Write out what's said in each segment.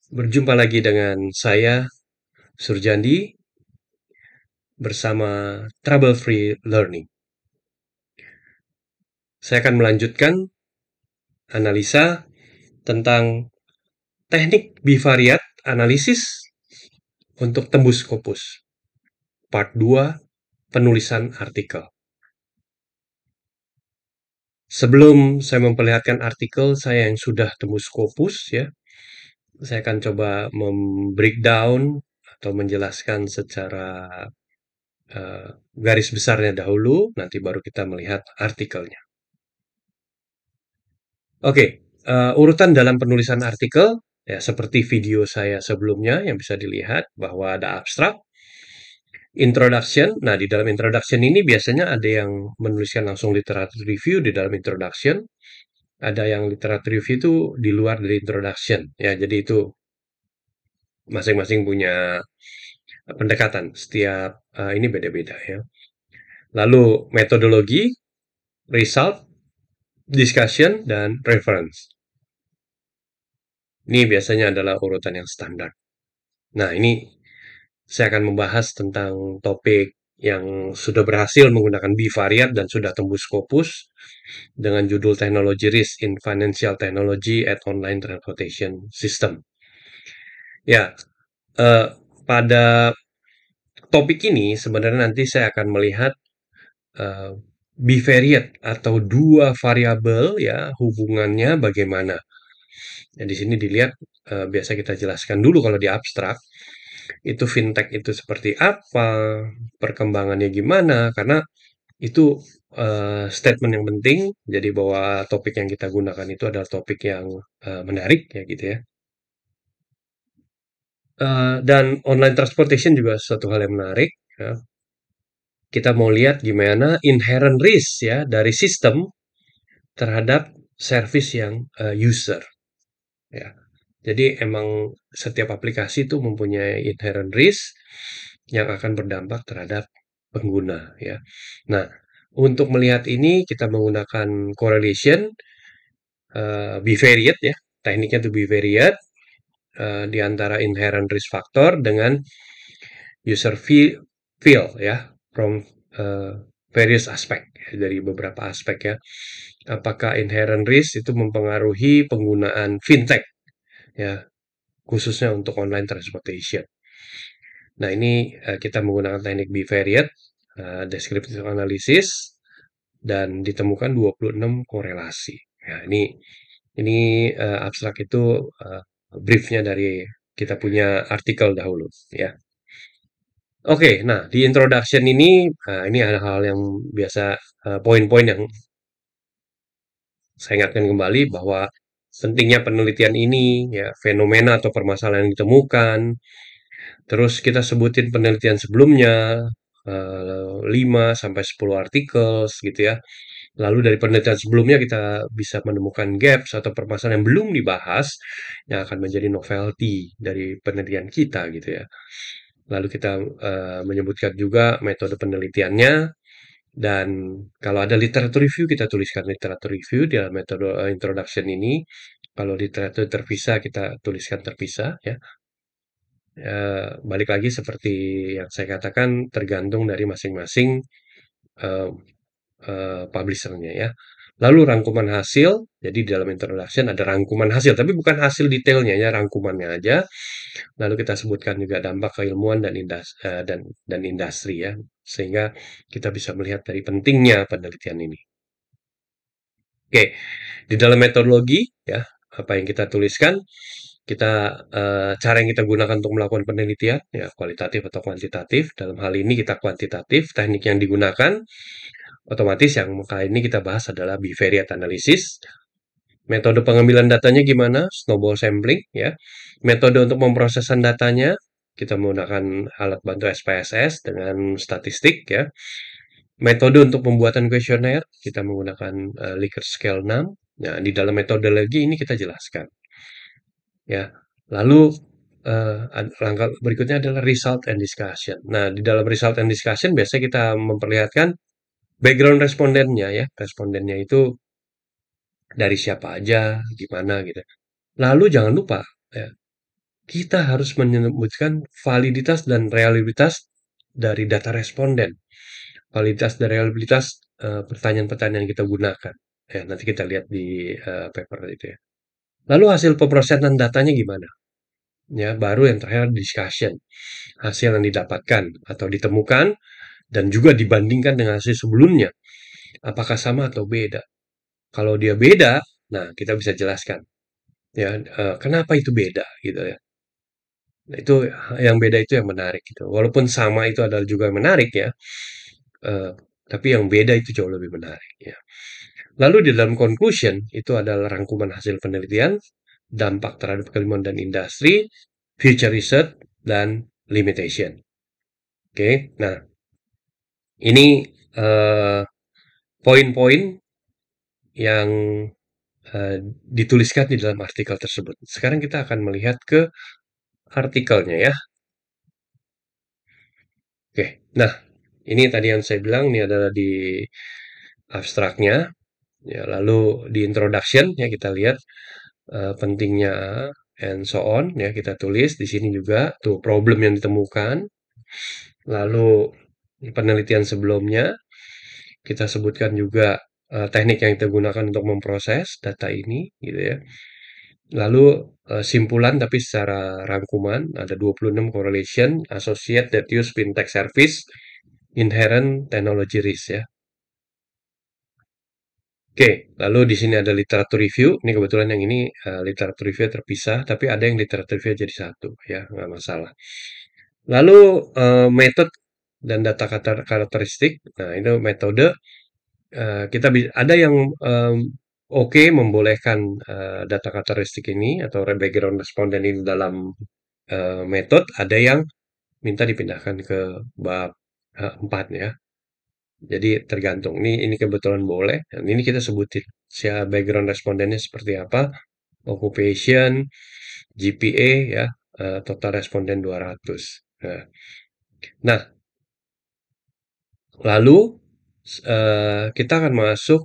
Berjumpa lagi dengan saya, Surjandi, bersama Trouble Free Learning. Saya akan melanjutkan analisa tentang teknik bivariat analisis untuk tembus Scopus. Part 2, penulisan artikel. Sebelum saya memperlihatkan artikel saya yang sudah tembus Scopus, ya, saya akan coba membreakdown atau menjelaskan secara garis besarnya dahulu, nanti baru kita melihat artikelnya. Oke, urutan dalam penulisan artikel, ya seperti video saya sebelumnya yang bisa dilihat bahwa ada abstrak, introduction. Nah, di dalam introduction ini biasanya ada yang menuliskan langsung literatur review di dalam introduction, ada yang literatur review itu di luar dari introduction. Ya, jadi itu masing-masing punya pendekatan. Setiap ini beda-beda ya. Lalu metodologi, result, discussion, dan reference. Ini biasanya adalah urutan yang standar. Nah, ini saya akan membahas tentang topik yang sudah berhasil menggunakan bivariat dan sudah tembus Scopus dengan judul Technology Risk in Financial Technology at Online Transportation System. Ya, eh, pada topik ini sebenarnya nanti saya akan melihat eh, bivariate atau dua variabel ya hubungannya bagaimana. Ya, di sini dilihat biasa kita jelaskan dulu kalau di abstrak itu fintech itu seperti apa, perkembangannya gimana, karena itu statement yang penting. Jadi bahwa topik yang kita gunakan itu adalah topik yang menarik ya gitu ya. Dan online transportation juga suatu hal yang menarik. Ya. Kita mau lihat gimana inherent risk ya dari sistem terhadap service yang user. Ya. Jadi emang setiap aplikasi itu mempunyai inherent risk yang akan berdampak terhadap pengguna ya. Nah, untuk melihat ini kita menggunakan correlation bivariate ya. Tekniknya itu bivariate di antara inherent risk factor dengan user feel ya from uh, various aspek ya, dari beberapa aspek ya. Apakah inherent risk itu mempengaruhi penggunaan fintech ya khususnya untuk online transportation. Nah, ini kita menggunakan teknik bivariate, descriptive analysis, dan ditemukan 26 korelasi. Ya, ini abstrak itu briefnya dari kita punya artikel dahulu, ya. Oke, nah di introduction ini ada hal yang biasa poin-poin yang saya ingatkan kembali bahwa pentingnya penelitian ini, ya fenomena atau permasalahan yang ditemukan. Terus kita sebutin penelitian sebelumnya, 5 sampai 10 artikel gitu ya. Lalu dari penelitian sebelumnya kita bisa menemukan gaps atau permasalahan yang belum dibahas yang akan menjadi novelty dari penelitian kita gitu ya. Lalu kita menyebutkan juga metode penelitiannya dan kalau ada literatur review kita tuliskan literatur review di dalam metode introduction ini. Kalau literatur terpisah kita tuliskan terpisah ya. Balik lagi seperti yang saya katakan tergantung dari masing-masing eh, publisher-nya ya. Lalu rangkuman hasil, jadi di dalam introduction ada rangkuman hasil, tapi bukan hasil detailnya ya, rangkumannya aja. Lalu kita sebutkan juga dampak keilmuan dan industri ya, sehingga kita bisa melihat dari pentingnya penelitian ini. Oke, di dalam metodologi ya, apa yang kita tuliskan, kita cara yang kita gunakan untuk melakukan penelitian ya kualitatif atau kuantitatif. Dalam hal ini kita kuantitatif, teknik yang digunakan otomatis yang kali ini kita bahas adalah bivariate analysis. Metode pengambilan datanya gimana? Snowball sampling ya. Metode untuk pemrosesan datanya kita menggunakan alat bantu SPSS dengan statistik ya. Metode untuk pembuatan kuesioner kita menggunakan Likert Scale 6. Nah, di dalam metodologi ini kita jelaskan ya. Lalu langkah berikutnya adalah result and discussion. Nah, di dalam result and discussion biasanya kita memperlihatkan background respondennya ya. Respondennya itu dari siapa aja, gimana gitu. Lalu jangan lupa ya, kita harus menyebutkan validitas dan reliabilitas dari data responden. Validitas dan reliabilitas pertanyaan-pertanyaan yang kita gunakan. Ya, nanti kita lihat di paper itu ya. Lalu hasil pemrosesan datanya gimana? Ya, baru yang terakhir discussion. Hasil yang didapatkan atau ditemukan dan juga dibandingkan dengan hasil sebelumnya. Apakah sama atau beda? Kalau dia beda, nah kita bisa jelaskan ya kenapa itu beda gitu ya. Nah, itu yang beda itu yang menarik gitu. Walaupun sama itu adalah juga menarik ya, eee, tapi yang beda itu jauh lebih menarik ya. Lalu di dalam conclusion itu adalah rangkuman hasil penelitian, dampak terhadap keilmuan dan industri, future research, dan limitation. Oke, nah ini eee, poin-poin yang dituliskan di dalam artikel tersebut. Sekarang kita akan melihat ke artikelnya ya. Oke, nah ini tadi yang saya bilang ini adalah di abstraknya, ya, lalu di introduction ya kita lihat pentingnya and so on ya kita tulis di sini juga tuh problem yang ditemukan, lalu penelitian sebelumnya kita sebutkan juga teknik yang kita gunakan untuk memproses data ini gitu ya. Lalu simpulan tapi secara rangkuman ada 26 correlation associate that use fintech service inherent technology risk ya. Oke, lalu di sini ada literatur review. Ini kebetulan yang ini literatur review terpisah, tapi ada yang literatur review jadi satu, ya nggak masalah. Lalu method dan data karakteristik. Nah, itu metode kita ada yang oke membolehkan data karakteristik ini atau background responden ini dalam metode. Ada yang minta dipindahkan ke bab 4 ya. Jadi tergantung. Ini kebetulan boleh. Dan ini kita sebutin background respondennya seperti apa, occupation, GPA ya, total responden 200. Nah, lalu kita akan masuk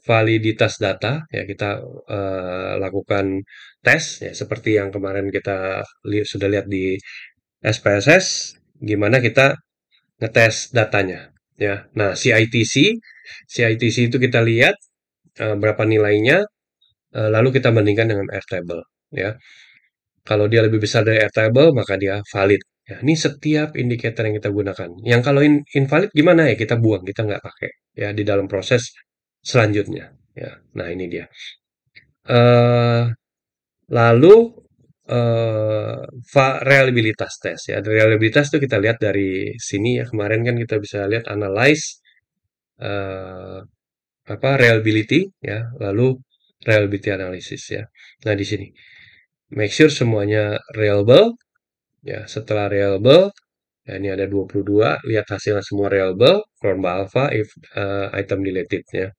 validitas data ya kita lakukan tes ya seperti yang kemarin kita sudah lihat di SPSS gimana kita ngetes datanya ya. Nah, CITC itu kita lihat berapa nilainya, lalu kita bandingkan dengan Airtable ya. Kalau dia lebih besar dari Airtable maka dia valid. Ya, ini setiap indikator yang kita gunakan. Yang kalau invalid gimana ya kita buang, kita nggak pakai ya di dalam proses selanjutnya. Ya, nah ini dia. Eh, lalu reliabilitas tes ya. Reliabilitas itu kita lihat dari sini ya. Kemarin kan kita bisa lihat analyze eh, apa reliability ya, lalu reliability analysis ya. Nah, di sini make sure semuanya reliable ya. Setelah reliable, ya ini ada 22, lihat hasilnya semua reliable, from alpha if item deleted ya.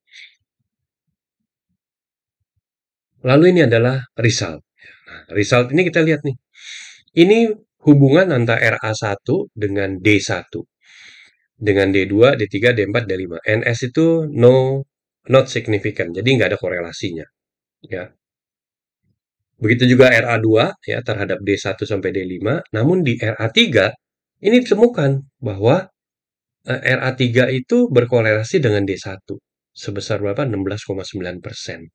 Lalu ini adalah result. Nah, result ini kita lihat nih. Ini hubungan antara RA1 dengan D1. Dengan D2, D3, D4, D5. NS itu not significant. Jadi nggak ada korelasinya. Ya. Begitu juga RA2 ya terhadap D1 sampai D5. Namun di RA3 ini ditemukan bahwa RA3 itu berkorelasi dengan D1 sebesar berapa? 16,9%.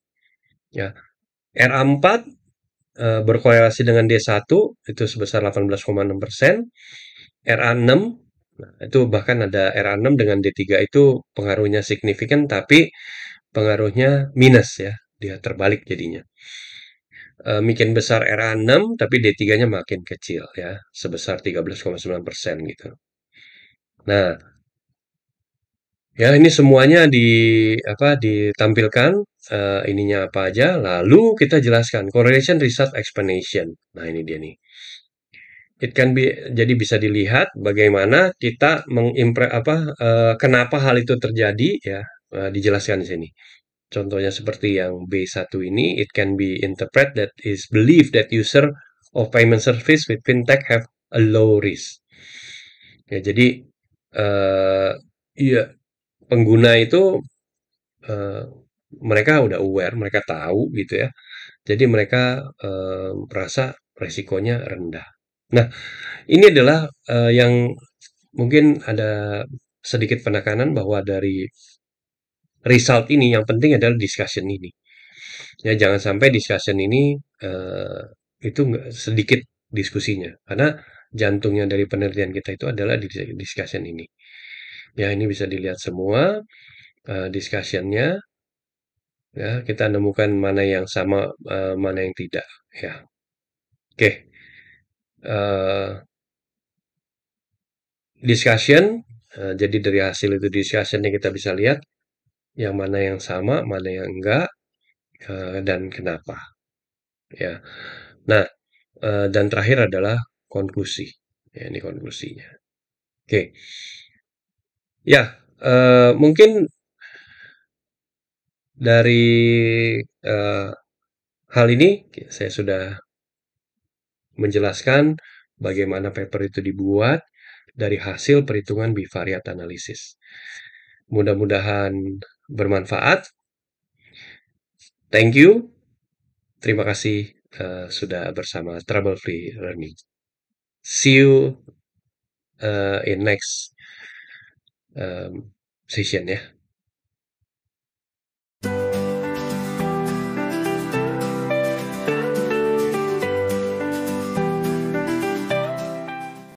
Ya. RA4 berkorelasi dengan D1 itu sebesar 18,6%. RA6 nah, itu bahkan ada RA6 dengan D3 itu pengaruhnya signifikan tapi pengaruhnya minus ya. Dia terbalik jadinya. Makin besar RA6 tapi D3-nya makin kecil ya, sebesar 13,9% gitu. Nah, ya ini semuanya ditampilkan ininya apa aja, lalu kita jelaskan correlation result explanation. Nah, ini dia nih. It can be jadi bisa dilihat bagaimana kita kenapa hal itu terjadi ya, dijelaskan di sini. Contohnya seperti yang B1 ini, it can be interpret that is believed that user of payment service with fintech have a low risk. Ya, jadi eh iya pengguna itu eh, mereka udah aware, mereka tahu gitu ya. Jadi mereka merasa resikonya rendah. Nah, ini adalah yang mungkin ada sedikit penekanan bahwa dari result ini yang penting adalah discussion ini. Ya, jangan sampai discussion ini itu sedikit diskusinya, karena jantungnya dari penelitian kita itu adalah di discussion ini. Ya, ini bisa dilihat semua discussionnya. Ya, kita nemukan mana yang sama, mana yang tidak. Ya, oke. Discussion. Jadi dari hasil itu discussionnya kita bisa lihat yang mana yang sama, mana yang enggak, dan kenapa. Ya. Nah, dan terakhir adalah konklusi. Ya, ini konklusinya. Oke. Ya, mungkin dari eh, hal ini saya sudah menjelaskan bagaimana paper itu dibuat dari hasil perhitungan bivariate analysis. Mudah-mudahan bermanfaat. Thank you. Terima kasih sudah bersama Trouble Free Learning. See you in next session ya.